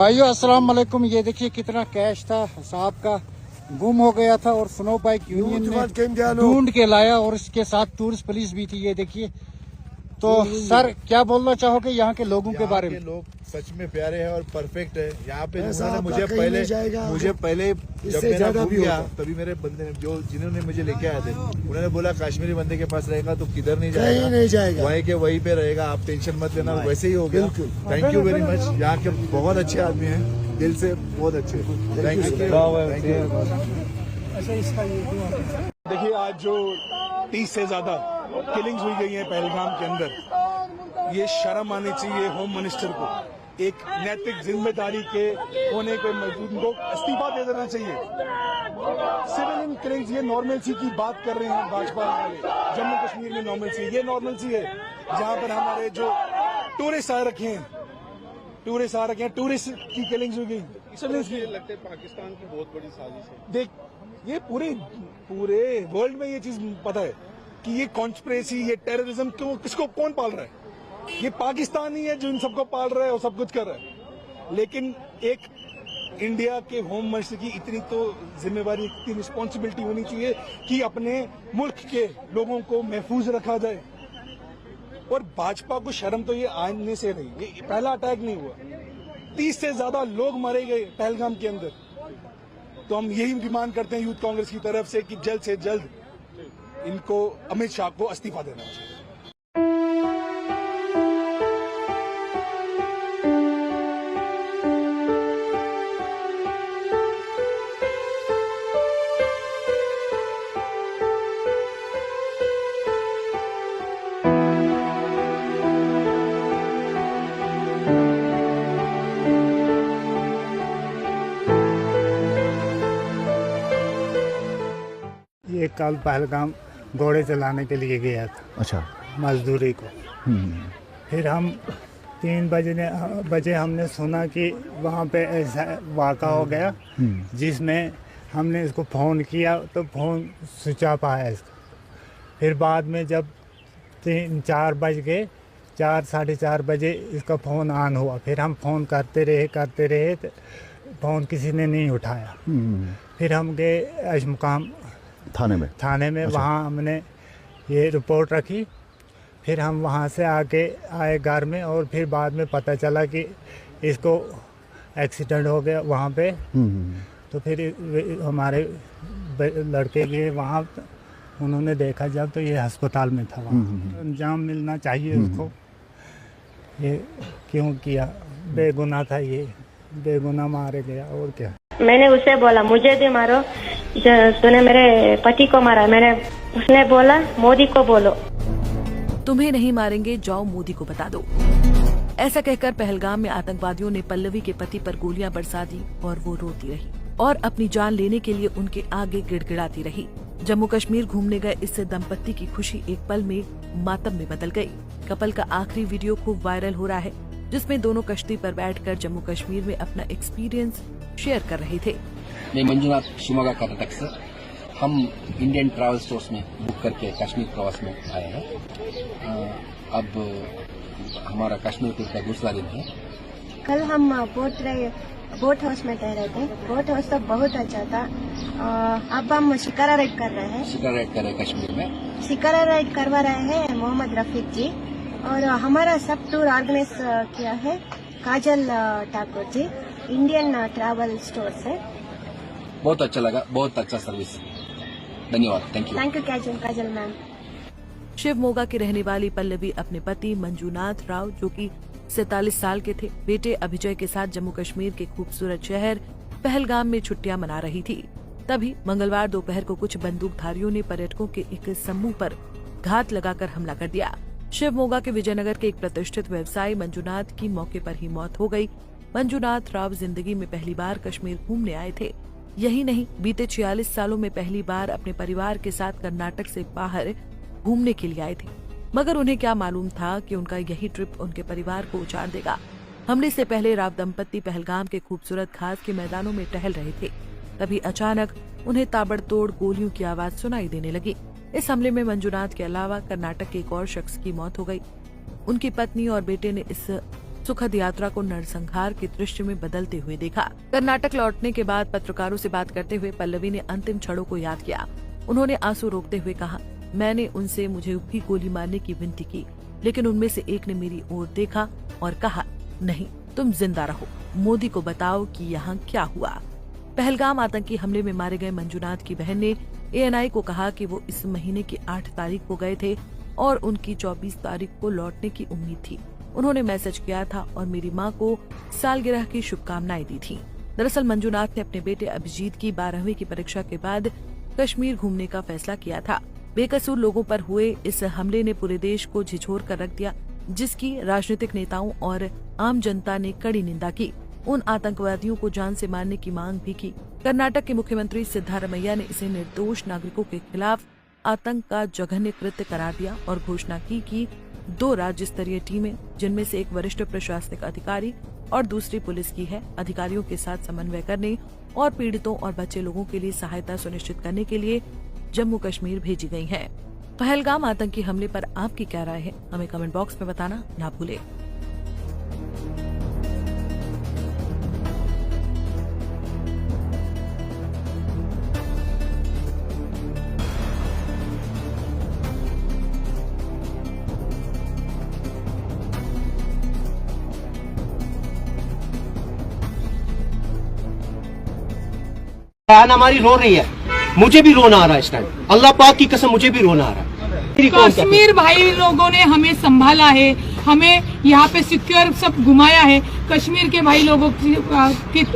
भाइयों अस्सलाम वालेकुम। ये देखिए कितना कैश था साहब का, गुम हो गया था और स्नो बाइक यूनियन ने ढूंढ के लाया और इसके साथ टूरिस्ट पुलिस भी थी। ये देखिए, तो सर क्या बोलना चाहोगे यहाँ के लोगों के बारे में? लोग सच में प्यारे हैं और परफेक्ट है। यहाँ पे उन्होंने मुझे पहले जब मैं घूम गया तभी मेरे बंदे ने जिन्होंने मुझे लेके आए थे उन्होंने बोला कश्मीरी बंदे के पास रहेगा तो किधर नहीं जाएगा, वहीं के वहीं पे रहेगा, आप टेंशन मत लेना। वैसे ही हो गया। Thank you very much. यहाँ के बहुत अच्छे आदमी हैं, दिल से बहुत अच्छे। Thank you. देखिए, आज जो 30 से ज्यादा किलिंग्स हुई गई हैं पहलगाम के अंदर, ये शर्म आनी चाहिए होम मिनिस्टर को। एक नैतिक जिम्मेदारी के होने के मौजूद को इस्तीफा दे देना चाहिए। सिविलियन किलिंग्स, ये नॉर्मलसी की बात कर रहे हैं भाजपा वाले। जम्मू कश्मीर में नॉर्मलसी, ये नॉर्मलसी है जहां पर हमारे जो टूरिस्ट आ रखे हैं, टूरिस्ट की किलिंग्स हो गई। लगता है पाकिस्तान की बहुत बड़ी साजिश है। देख, ये पूरे वर्ल्ड में ये चीज पता है कि ये कॉन्स्पिरेसी, ये टेररिज्म किसको कौन पाल रहा है? ये पाकिस्तान ही है जो इन सबको पाल रहा है और सब कुछ कर रहा है। लेकिन एक इंडिया के होम मिनिस्टर की इतनी तो जिम्मेवारी, इतनी रिस्पॉन्सिबिलिटी होनी चाहिए कि अपने मुल्क के लोगों को महफूज रखा जाए। और भाजपा को शर्म तो ये आने से नहीं, ये पहला अटैक नहीं हुआ, 30 से ज्यादा लोग मारे गए पहलगाम के अंदर। तो हम यही डिमांड करते हैं यूथ कांग्रेस की तरफ से कि जल्द से जल्द इनको, अमित शाह को इस्तीफा देना चाहिए। ये कल पहलगाम घोड़े चलाने के लिए गया था। अच्छा। मजदूरी को। फिर हम 3 बजे हमने सुना कि वहाँ पे ऐसा वाक़ा हो गया, जिसमें हमने इसको फ़ोन किया तो फ़ोन स्विच ऑफ आया इसका। फिर बाद में जब 3-4 बज गए, 4-4:30 बजे इसका फ़ोन ऑन हुआ। फिर हम फ़ोन करते रहे तो फ़ोन किसी ने नहीं उठाया। फिर हम गए अजमुकाम थाने में। अच्छा। वहाँ हमने ये रिपोर्ट रखी। फिर हम वहाँ से आके आए घर में और फिर बाद में पता चला कि इसको एक्सीडेंट हो गया वहाँ पे। तो फिर हमारे लड़के गए वहाँ, उन्होंने देखा जब तो ये अस्पताल में था। वहाँ अंजाम मिलना चाहिए उसको। ये क्यों किया? बेगुनाह था, ये बेगुनाह मारे गया और क्या। मैंने उसे बोला मुझे भी मारो, तूने मेरे पति को मारा। उसने बोला मोदी को बोलो। तुम्हें नहीं मारेंगे, जाओ मोदी को बता दो। ऐसा कहकर पहलगाम में आतंकवादियों ने पल्लवी के पति पर गोलियां बरसा दी और वो रोती रही और अपनी जान लेने के लिए उनके आगे गिड़गिड़ाती रही। जम्मू कश्मीर घूमने गए इस दंपत्ति की खुशी एक पल में मातम में बदल गई। कपल का आखिरी वीडियो खूब वायरल हो रहा है, जिसमें दोनों कश्ती पर बैठकर जम्मू कश्मीर में अपना एक्सपीरियंस शेयर कर रहे थे। मैं मंजुनाथ, शिवमोगा, कर्नाटक से। हम इंडियन ट्रैवल स्टोर्स में बुक करके कश्मीर प्रवास में आए हैं। अब हमारा कश्मीर टूर का दूसरा दिन है। कल हम बोट हाउस में ठहरे थे। बोट हाउस तो बहुत अच्छा था। अब हम शिकारा राइड कर रहे हैं। कश्मीर में शिकारा राइड करवा रहे हैं मोहम्मद रफीक जी। और हमारा सब टूर ऑर्गेनाइज किया है काजल Thakur ji, Indian travel store से। बहुत अच्छा लगा, बहुत अच्छा सर्विस। धन्यवाद। Thank you Kajal ma'am. Shivamogga की रहने वाली पल्लवी अपने पति मंजूनाथ राव, जो कि 47 साल के थे, बेटे अभिजय के साथ जम्मू कश्मीर के खूबसूरत शहर पहलगाम में छुट्टियां मना रही थी। तभी मंगलवार दोपहर को कुछ बंदूकधारियों ने पर्यटकों के एक समूह पर घात लगाकर हमला कर दिया। शिवमोगा के विजयनगर के एक प्रतिष्ठित व्यवसायी मंजूनाथ की मौके पर ही मौत हो गई। मंजूनाथ राव जिंदगी में पहली बार कश्मीर घूमने आए थे। यही नहीं, बीते 46 सालों में पहली बार अपने परिवार के साथ कर्नाटक से बाहर घूमने के लिए आए थे। मगर उन्हें क्या मालूम था कि उनका यही ट्रिप उनके परिवार को उजाड़ देगा। हमले से पहले राव दंपत्ति पहलगाम के खूबसूरत घास के मैदानों में टहल रहे थे। तभी अचानक उन्हें ताबड़तोड़ गोलियों की आवाज सुनाई देने लगी। इस हमले में मंजूनाथ के अलावा कर्नाटक के एक और शख्स की मौत हो गई। उनकी पत्नी और बेटे ने इस सुखद यात्रा को नरसंहार के दृश्य में बदलते हुए देखा। कर्नाटक लौटने के बाद पत्रकारों से बात करते हुए पल्लवी ने अंतिम क्षणों को याद किया। उन्होंने आंसू रोकते हुए कहा, मैंने उनसे मुझे भी गोली मारने की विनती की, लेकिन उनमें से एक ने मेरी ओर देखा और कहा, नहीं, तुम जिंदा रहो, मोदी को बताओ कि यहाँ क्या हुआ। पहलगाम आतंकी हमले में मारे गए मंजूनाथ की बहन ने ANI को कहा कि वो इस महीने की 8 तारीख को गए थे और उनकी 24 तारीख को लौटने की उम्मीद थी। उन्होंने मैसेज किया था और मेरी मां को सालगिरह की शुभकामनाएं दी थी। दरअसल मंजूनाथ ने अपने बेटे अभिजीत की 12वीं की परीक्षा के बाद कश्मीर घूमने का फैसला किया था। बेकसूर लोगों पर हुए इस हमले ने पूरे देश को झिझोर कर रख दिया, जिसकी राजनीतिक नेताओं और आम जनता ने कड़ी निंदा की। उन आतंकवादियों को जान से मारने की मांग भी की। कर्नाटक के मुख्यमंत्री सिद्धारमैया ने इसे निर्दोष नागरिकों के खिलाफ आतंक का जघन्य कृत्य करार दिया और घोषणा की कि 2 राज्य स्तरीय टीमें, जिनमें से एक वरिष्ठ प्रशासनिक अधिकारी और दूसरी पुलिस की है, अधिकारियों के साथ समन्वय करने और पीड़ितों और बचे लोगों के लिए सहायता सुनिश्चित करने के लिए जम्मू कश्मीर भेजी गई हैं। पहलगाम आतंकी हमले पर आपकी क्या राय है, हमें कमेंट बॉक्स में बताना ना भूलें। बहन हमारी रो रही है, मुझे भी रोना आ रहा है इस टाइम, अल्लाह पाक की कसम मुझे भी रोना आ रहा है। कश्मीर भाई लोगों ने हमें संभाला है, हमें यहाँ पे सिक्योर सब घुमाया है। कश्मीर के भाई लोगों की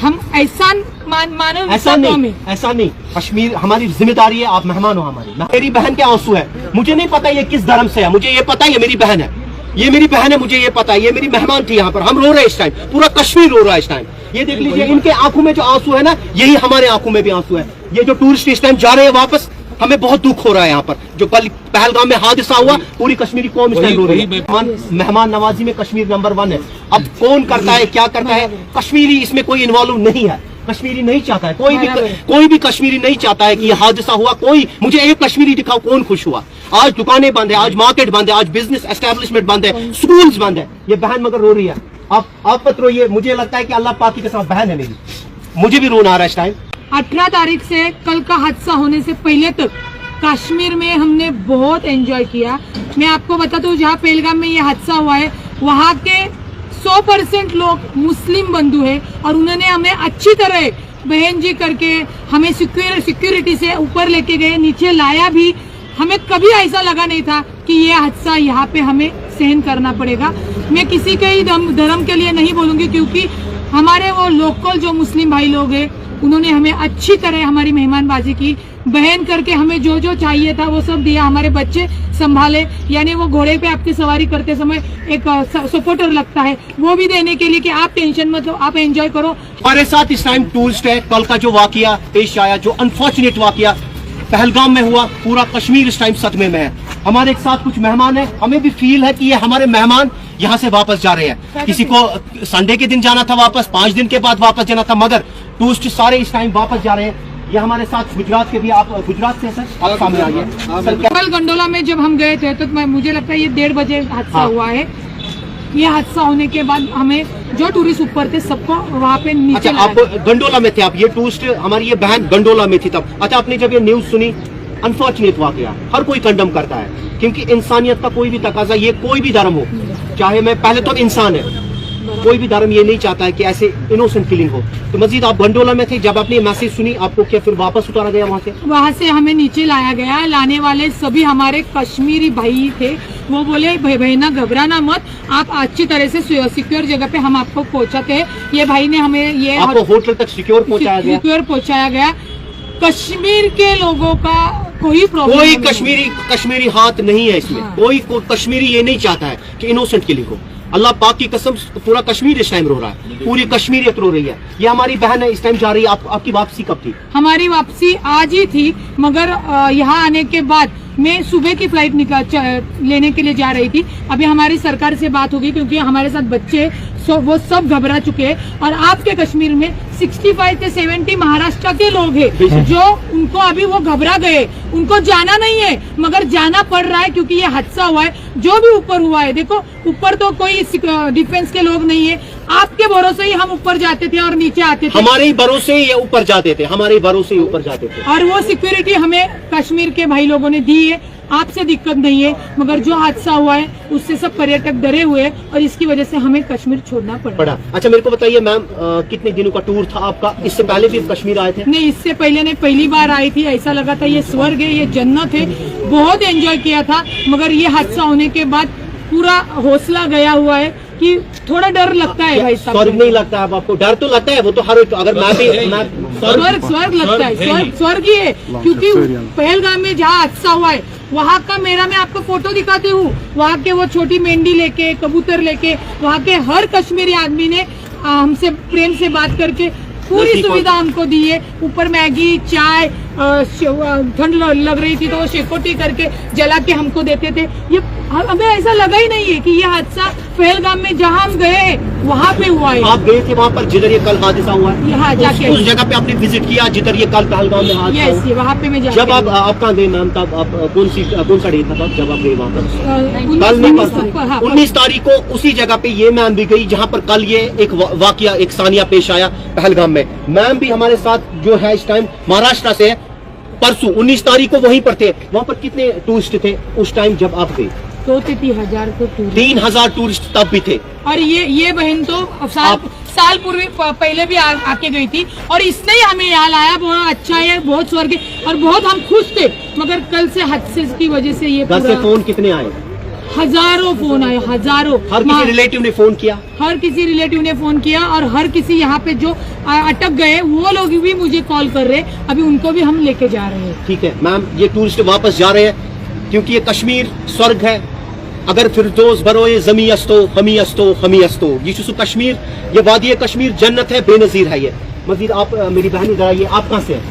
हम एहसान मानो। ऐसा नहीं, कश्मीर हमारी जिम्मेदारी है, आप मेहमान हो हमारी। मेरी बहन के आंसू है, मुझे नहीं पता ये किस धर्म से है, मुझे ये पता है ये मेरी बहन है, ये मेरी बहन है, मुझे ये पता है, ये मेरी मेहमान थी यहाँ पर। हम रो रहे हैं इस टाइम, पूरा कश्मीर रो रहा है इस टाइम। ये देख लीजिए, इनके आंखों में जो आंसू है ना, यही हमारे आंखों में भी आंसू है। ये जो टूरिस्ट इस टाइम जा रहे हैं वापस, हमें बहुत दुख हो रहा है यहाँ पर। जो कल पहलगाम में हादसा हुआ, पूरी कश्मीरी कौम इस टाइम रो रही है। मेहमान नवाजी में कश्मीर नंबर 1 है। अब कौन करता है, क्या करता है, कश्मीरी इसमें कोई इन्वॉल्व नहीं है। कश्मीरी नहीं चाहता है, कोई भी कश्मीरी नहीं चाहता है कि ये हादसा हुआ। कोई, मुझे एक कश्मीरी दिखाओ कौन खुश हुआ। आज दुकानें बंद है, आज मार्केट बंद है, आज बिजनेस एस्टेब्लिशमेंट बंद है, स्कूल्स बंद है। ये बहन मगर रो रही है। आप मत रोइए, मुझे लगता है कि अल्लाह पाक की कसम बहन है मेरी, मुझे भी रोना आ रहा है इस टाइम। 18 तारीख से कल का हादसा होने से पहले तक कश्मीर में हमने बहुत एंजॉय किया। मैं आपको बताता हूँ, जहाँ पहलगाम में ये हादसा हुआ है, वहाँ के 100% लोग मुस्लिम बंधु है और उन्होंने हमें अच्छी तरह बहन जी करके हमें सिक्योरिटी से ऊपर लेके गए, नीचे लाया भी। हमें कभी ऐसा लगा नहीं था कि ये हादसा यहाँ पे हमें सहन करना पड़ेगा। मैं किसी के ही धर्म के लिए नहीं बोलूंगी, क्योंकि हमारे वो लोकल जो मुस्लिम भाई लोग हैं, उन्होंने हमें अच्छी तरह हमारी मेहमानबाजी की, बहन करके हमें जो जो चाहिए था वो सब दिया। हमारे बच्चे संभाले, यानी वो घोड़े पे आपकी सवारी करते समय एक सपोर्टर लगता है, वो भी देने के लिए कि आप टेंशन मत लो, आप एंजॉय करो। हमारे साथ इस टाइम टूरिस्ट है। कल का जो वाकया पेश आया, जो अनफॉर्चुनेट वाकया पहलगाम में हुआ, पूरा कश्मीर इस टाइम सदमे में है। हमारे साथ कुछ मेहमान है, हमें भी फील है कि ये हमारे मेहमान यहाँ से वापस जा रहे हैं। किसी को संडे के दिन जाना था वापस, 5 दिन के बाद वापस जाना था, मगर टूरिस्ट सारे इस टाइम वापस जा रहे हैं। ये हमारे साथ गुजरात के भी, आप गुजरात से सर, आप सामने आइए। कल गंडोला में जब हम गए थे तो मुझे लगता है ये 1:30 बजे हादसा हुआ है। ये हादसा होने के बाद हमें जो टूरिस्ट ऊपर थे सबको वहाँ पे नीचे। अच्छा, आप गंडोला में थे, आप ये टूरिस्ट, हमारी ये बहन गंडोला में थी तब। अच्छा, आपने जब ये न्यूज सुनी, अनफॉर्चुनेट वाकया, हर कोई कंडम करता है, क्योंकि इंसानियत का कोई भी तकाजा, ये कोई भी धर्म हो, चाहे मैं पहले तो इंसान है, कोई भी धर्म ये नहीं चाहता है कि ऐसे इनोसेंट किलिंग हो। तो मजीद आप गंडोला में थे, जब आपने मैसेज सुनी, आपको क्या फिर वापस उतारा गया वहाँ से? वहाँ से हमें नीचे लाया गया। लाने वाले सभी हमारे कश्मीरी भाई थे। वो बोले, बहना घबराना मत, आप अच्छी तरह से सिक्योर जगह पे हम आपको पहुँचाते हैं। ये भाई ने हमें ये आपको होटल तक सिक्योर पहुँचाया गया। कश्मीर के लोगों का कोई प्रॉब्लम, कोई कश्मीरी हाथ नहीं है इसमें। कोई कश्मीरी ये नहीं चाहता है कि इनोसेंट किलिंग हो। अल्लाह पाक की कसम, पूरा कश्मीर इस टाइम रो रहा है, पूरी कश्मीरियत रो रही है। ये हमारी बहन है, इस टाइम जा रही है। आपकी वापसी कब थी? हमारी वापसी आज ही थी, मगर यहाँ आने के बाद मैं सुबह की फ्लाइट लेने के लिए जा रही थी। अभी हमारी सरकार से बात होगी, क्योंकि हमारे साथ बच्चे वो सब घबरा चुके हैं। और आपके कश्मीर में 65 से 70 महाराष्ट्र के लोग हैं जो उनको अभी वो घबरा गए, उनको जाना नहीं है मगर जाना पड़ रहा है क्योंकि ये हादसा हुआ है। जो भी ऊपर हुआ है, देखो ऊपर तो कोई डिफेंस के लोग नहीं है, आपके भरोसे ही हम ऊपर जाते थे और नीचे आते थे। हमारे ही भरोसे ही ऊपर जाते थे, हमारे ही भरोसे ही ऊपर जाते थे। और वो सिक्योरिटी हमें कश्मीर के भाई लोगों ने दी है, आपसे दिक्कत नहीं है। मगर जो हादसा हुआ है उससे सब पर्यटक डरे हुए हैं और इसकी वजह से हमें कश्मीर छोड़ना पड़ा। अच्छा मेरे को बताइए मैम, कितने दिनों का टूर था आपका? इससे पहले भी कश्मीर आए थे? नहीं, इससे पहले नहीं, पहली बार आई थी। ऐसा लगा था ये स्वर्ग है, ये जन्नत है, बहुत एंजॉय किया था। मगर ये हादसा होने के बाद पूरा हौसला गया हुआ है कि थोड़ा डर लगता है भाई साहब। स्वर्ग नहीं लगता है आपको? डर तो लगता है, वो तो हर अगर मैं स्वर्ग लगता है, स्वर्ग ही है। क्योंकि पहलगाम में जहाँ हादसा हुआ है वहाँ का मैं आपको फोटो दिखाती हूँ। वहाँ के वो छोटी मेंढी लेके, कबूतर लेके, वहाँ के हर कश्मीरी आदमी ने हमसे प्रेम से बात करके पूरी सुविधा हमको दी है। ऊपर मैगी, चाय, ठंड लग रही थी तो वो शेकोटी करके जला के हमको देते थे। ये हमें ऐसा लगा ही नहीं है कि ये हादसा पहलगाम में जहाँ हम गए वहाँ पे हुआ है। आप गए थे वहाँ पर जिधर ये कल हादसा हुआ है? हाँ, जाके उस जगह पे आपने विजिट किया जिधर ये कल पहलगाम में हादसा हुआ? वहाँ पे मैं जब आप कहाँ गए मैम? तब आप कौन सा डे था तब जब आप गए वहाँ पर? कल नहीं, परसों 19 तारीख को उसी जगह पे ये मैम भी गई जहाँ पर कल ये एक वाकया, एक सानिया पेश आया पहलगाम में। मैम भी हमारे साथ जो है इस टाइम महाराष्ट्र से, परसों 19 तारीख को वहीं पर थे। वहाँ पर कितने टूरिस्ट थे उस टाइम जब आप गए? 3,000 को 3,000 टूरिस्ट तब भी थे। और ये बहन तो साल पूर्व पहले भी आके गई थी और इसने ही हमें यहाँ लाया। बहुत अच्छा है, बहुत स्वर्ग है और बहुत हम खुश थे। मगर कल से हादसे की वजह से ये घर से फोन कितने आए? हजारों फोन आए, हजारों। हर किसी रिलेटिव ने फोन किया? हर किसी रिलेटिव ने फोन किया और हर किसी यहाँ पे जो अटक गए वो लोग भी मुझे कॉल कर रहे हैं। अभी उनको भी हम लेके जा रहे हैं। ठीक है मैम, ये टूरिस्ट वापस जा रहे हैं क्योंकि ये कश्मीर स्वर्ग है। अगर फिरदौस बरोए जमी अस्तो हमी अस्तो हमी अस्तो, ये कश्मीर, ये वादी कश्मीर जन्नत है, बेनजीर है ये। मजीद आप मेरी बहन इधर आइए, आप कहाँ से हैं?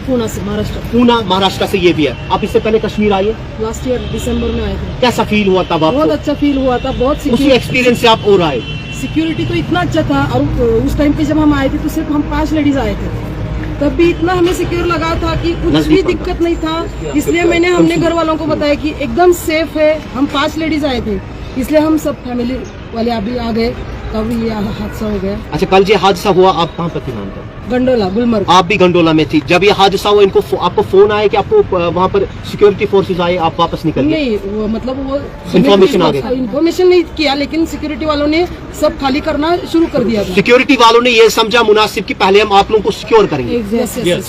पूना से, महाराष्ट्र। पूना महाराष्ट्र से ये भी है। आप इससे पहले कश्मीर आए? लास्ट ईयर दिसंबर में आए थे। कैसा फील हुआ तब आपको? बहुत अच्छा फील हुआ था, बहुत उसी एक्सपीरियंस से आप और आए? सिक्योरिटी तो इतना अच्छा था और उस टाइम पे जब हम आए थे तो सिर्फ हम 5 लेडीज आए थे, तब भी इतना हमें सिक्योर लगा था कि कुछ भी दिक्कत नहीं था। इसलिए हमने घर वालों को बताया कि एकदम सेफ है। हम 5 लेडीज आए थे, इसलिए हम सब फैमिली वाले अभी आ गए, तब ये हादसा हो गया। अच्छा, कल ये हादसा हुआ, आप कहाँ पर थी मैम? गंडोला, गुलमर्ग। आप भी गंडोला में थी जब ये हादसा हुआ? आपको फोन आया कि आपको वहाँ पर सिक्योरिटी फोर्सेस आए, आप वापस निकल गए? नहीं, वो मतलब वो इन्फॉर्मेशन आ गई? इन्फॉर्मेशन नहीं किया, लेकिन सिक्योरिटी वालों ने सब खाली करना शुरू कर दिया था। सिक्योरिटी वालों ने ये समझा मुनासिब कि पहले हम आप लोगों को सिक्योर करेंगे।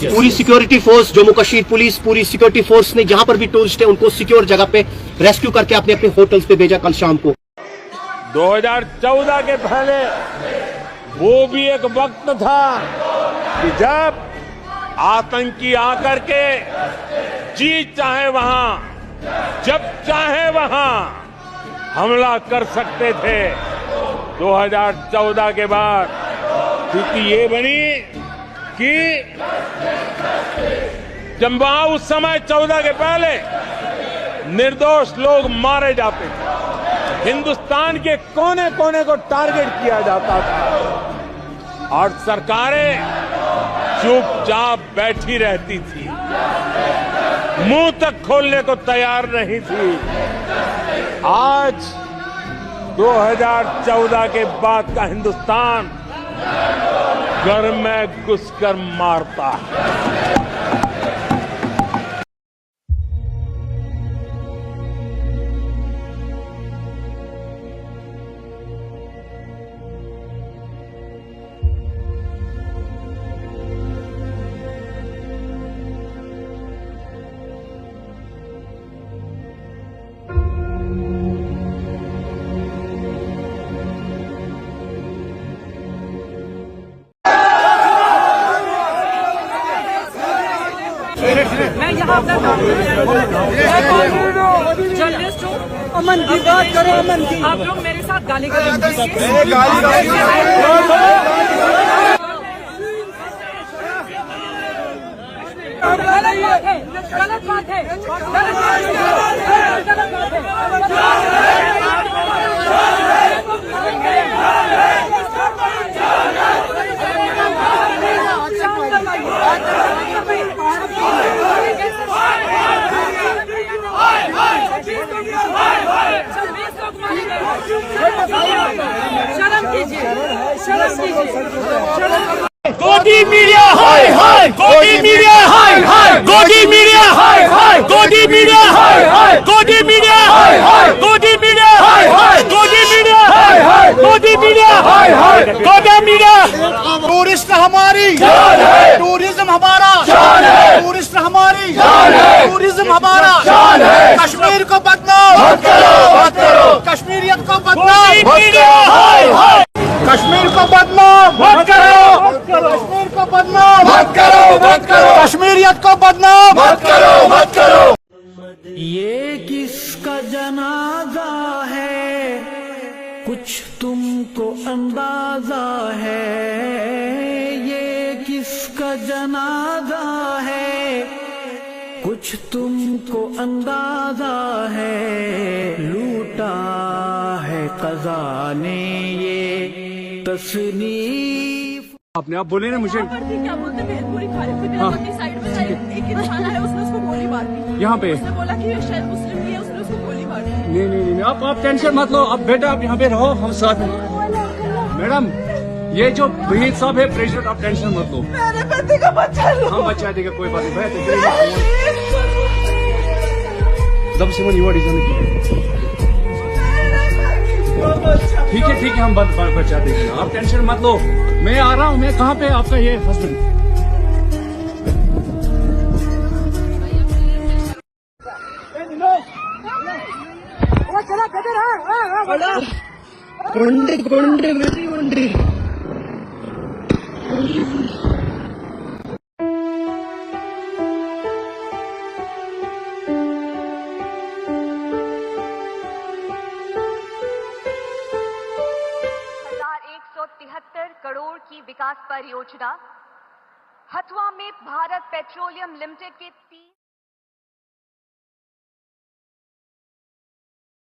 पूरी security force, Jammu Kashmir police, पूरी सिक्योरिटी फोर्स ने जहाँ पर भी टूरिस्ट है उनको सिक्योर जगह पे रेस्क्यू करके अपने अपने होटल्स पे भेजा कल शाम को। 2014 के पहले वो भी एक वक्त था कि जब आतंकी आकर के जी चाहे वहां, जब चाहे वहां हमला कर सकते थे। 2014 के बाद स्थिति ये बनी कि जब वहां उस समय 14 के पहले निर्दोष लोग मारे जाते थे, हिंदुस्तान के कोने कोने को टारगेट किया जाता था और सरकारें चुपचाप बैठी रहती थी, मुंह तक खोलने को तैयार नहीं थी। आज 2014 के बाद का हिंदुस्तान घर में घुसकर मारता है। मैं यहाँ जर्नलिस्ट हूँ। अमन की बात करो, अमन की। आप लोग मेरे साथ गाली गलौज गलत बात है, गलत बात है। गोदी मीडिया हाय हाय, गोदी मीडिया हाय हाय, गोदी मीडिया हाय हाय, गोदी मीडिया हाय हाय, गोदी मीडिया हाय हाय, गोदी मीडिया हाय हाय, गोदी मीडिया हाय हाय, गोदी मीडिया हाय हाय, गोदी मीडिया। टूरिस्ट हमारी जान है, टूरिज्म हमारा जान है, टूरिस्ट हमारी जान है, टूरिज्म हमारा जान है। कश्मीर को बदनाम मत करो, मत करो, कश्मीरियत को बदनाम मत करो, कश्मीर को बदनाम मत करो, कश्मीर को बदनाम मत करो, मत करो, कश्मीरियत को बदनाम मत करो, मत करो। ये किसका जनाजा है, कुछ तुमको अंदाजा है, ये किसका जनाजा है, कुछ तुमको अंदाजा है, लूटा है कज़ा ने ये तसनीफ। आपने आप बोले ना मुझे क्या बोलते हैं, भेलपुरी खा रहे थे, साइड में साइड एक इंसान आया, उसने उसको गोली मार दी। यहाँ पे उसने बोला कि ये शायद मुस्लिम ही है, उसने उसको गोली मार दी। नहीं, आप टेंशन मत लो। अब बेटा आप यहाँ पे रहो, हम साथ हैं। मैडम ये जो वहीद साहब है प्रेसिडेंट, आप टेंशन मत लो। मेरे पति का बच्चा लो, हम बचा देगा, कोई बात नहीं। ठीक है, हम बचा देंगे, आप टेंशन मत लो। मैं आ रहा हूँ। मैं कहाँ पे आपका ये हस्बैंड? करोड़ की विकास परियोजना हथुआ में भारत पेट्रोलियम लिमिटेड के 3